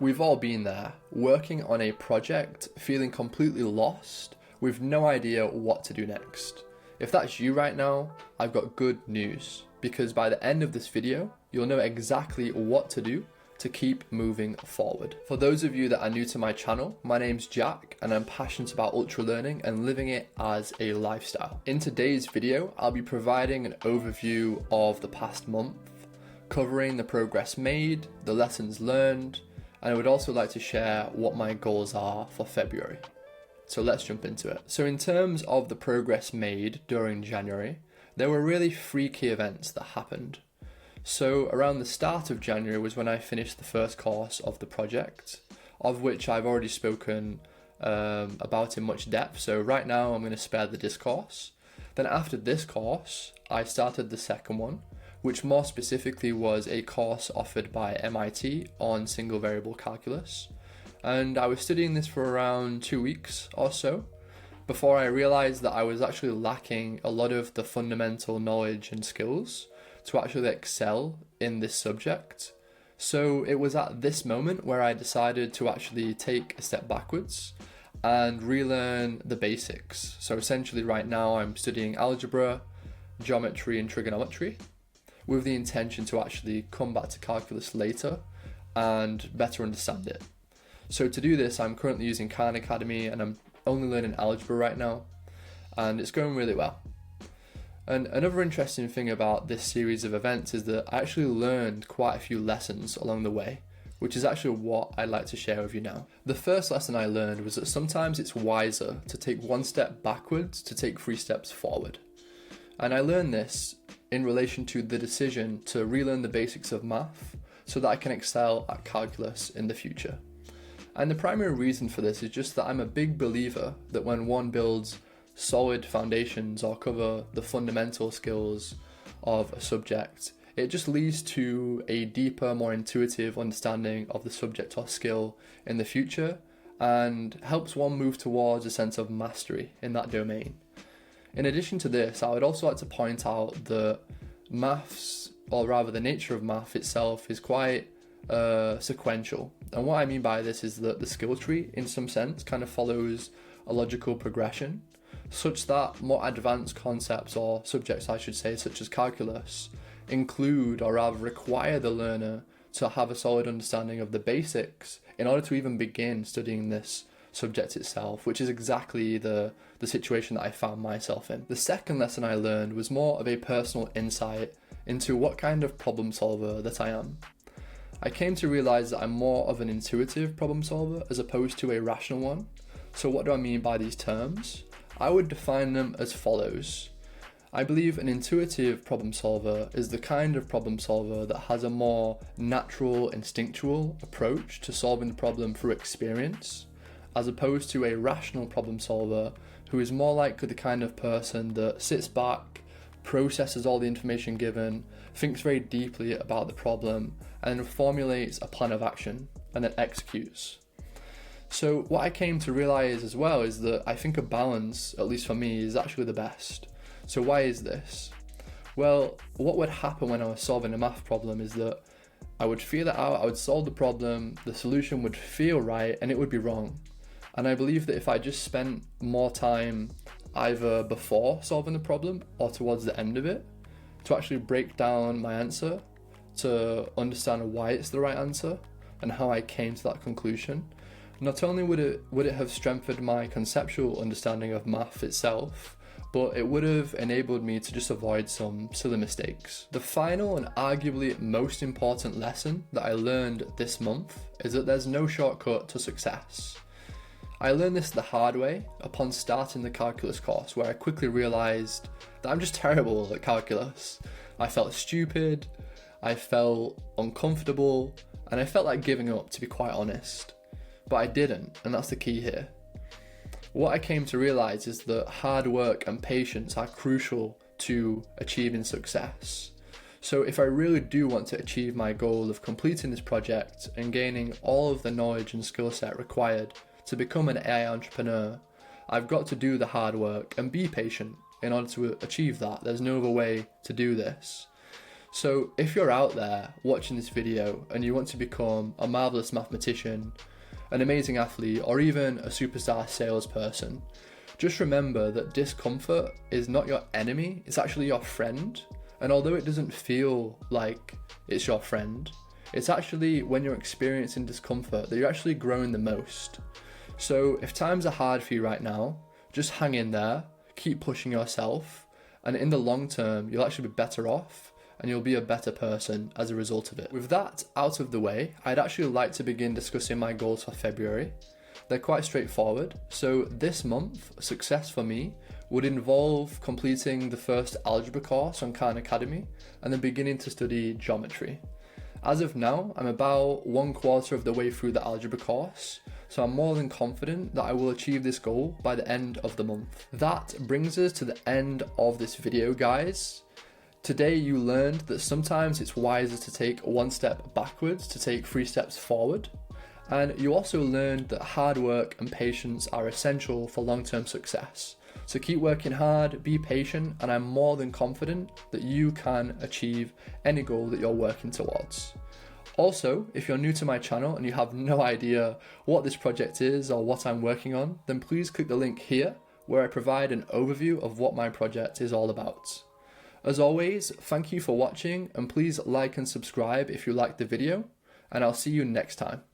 We've all been there, working on a project, feeling completely lost, with no idea what to do next. If that's you right now, I've got good news, because by the end of this video, you'll know exactly what to do to keep moving forward. For those of you that are new to my channel, my name's Jack and I'm passionate about ultra learning and living it as a lifestyle. In today's video, I'll be providing an overview of the past month, covering the progress made, the lessons learned, and I would also like to share what my goals are for February. So let's jump into it. So in terms of the progress made during January, there were really three key events that happened. So around the start of January was when I finished the first course of the project, of which I've already spoken about in much depth. So right now I'm going to spare the discourse. Then after this course, I started the second one, which more specifically was a course offered by MIT on single variable calculus. And I was studying this for around 2 weeks or so before I realized that I was actually lacking a lot of the fundamental knowledge and skills to actually excel in this subject. So it was at this moment where I decided to actually take a step backwards and relearn the basics. So essentially right now I'm studying algebra, geometry and trigonometry, with the intention to actually come back to calculus later and better understand it. So to do this, I'm currently using Khan Academy and I'm only learning algebra right now, and it's going really well. And another interesting thing about this series of events is that I actually learned quite a few lessons along the way, which is actually what I'd like to share with you now. The first lesson I learned was that sometimes it's wiser to take one step backwards to take 3 steps forward. And I learned this in relation to the decision to relearn the basics of math so that I can excel at calculus in the future. And the primary reason for this is just that I'm a big believer that when one builds solid foundations or cover the fundamental skills of a subject, it just leads to a deeper, more intuitive understanding of the subject or skill in the future and helps one move towards a sense of mastery in that domain. In addition to this, I would also like to point out that maths, or rather the nature of math itself, is quite sequential. And what I mean by this is that the skill tree, in some sense, kind of follows a logical progression, such that more advanced concepts, or subjects I should say, such as calculus, include or rather require the learner to have a solid understanding of the basics in order to even begin studying this subject itself, which is exactly the situation that I found myself in. The second lesson I learned was more of a personal insight into what kind of problem solver that I am. I came to realize that I'm more of an intuitive problem solver as opposed to a rational one. So what do I mean by these terms? I would define them as follows. I believe an intuitive problem solver is the kind of problem solver that has a more natural, instinctual approach to solving the problem through experience, as opposed to a rational problem solver who is more likely the kind of person that sits back, processes all the information given, thinks very deeply about the problem, and then formulates a plan of action and then executes. So what I came to realize as well is that I think a balance, at least for me, is actually the best. So why is this? Well, what would happen when I was solving a math problem is that I would feel it out, I would solve the problem, the solution would feel right, and it would be wrong. And I believe that if I just spent more time either before solving the problem or towards the end of it to actually break down my answer, to understand why it's the right answer and how I came to that conclusion, not only would it have strengthened my conceptual understanding of math itself, but it would have enabled me to just avoid some silly mistakes. The final and arguably most important lesson that I learned this month is that there's no shortcut to success. I learned this the hard way upon starting the calculus course, where I quickly realized that I'm just terrible at calculus. I felt stupid, I felt uncomfortable, and I felt like giving up, to be quite honest. But I didn't, and that's the key here. What I came to realize is that hard work and patience are crucial to achieving success. So if I really do want to achieve my goal of completing this project and gaining all of the knowledge and skill set required to become an AI entrepreneur, I've got to do the hard work and be patient in order to achieve that. There's no other way to do this. So if you're out there watching this video and you want to become a marvelous mathematician, an amazing athlete, or even a superstar salesperson, just remember that discomfort is not your enemy, it's actually your friend. And although it doesn't feel like it's your friend, it's actually when you're experiencing discomfort that you're actually growing the most. So if times are hard for you right now, just hang in there, keep pushing yourself, and in the long term, you'll actually be better off and you'll be a better person as a result of it. With that out of the way, I'd actually like to begin discussing my goals for February. They're quite straightforward. So this month, success for me would involve completing the first algebra course on Khan Academy and then beginning to study geometry. As of now, I'm about 1/4 of the way through the algebra course, so I'm more than confident that I will achieve this goal by the end of the month. That brings us to the end of this video, guys. Today you learned that sometimes it's wiser to take one step backwards to take 3 steps forward. And you also learned that hard work and patience are essential for long-term success. So keep working hard, be patient, and I'm more than confident that you can achieve any goal that you're working towards. Also, if you're new to my channel and you have no idea what this project is or what I'm working on, then please click the link here where I provide an overview of what my project is all about. As always, thank you for watching and please like and subscribe if you liked the video, and I'll see you next time.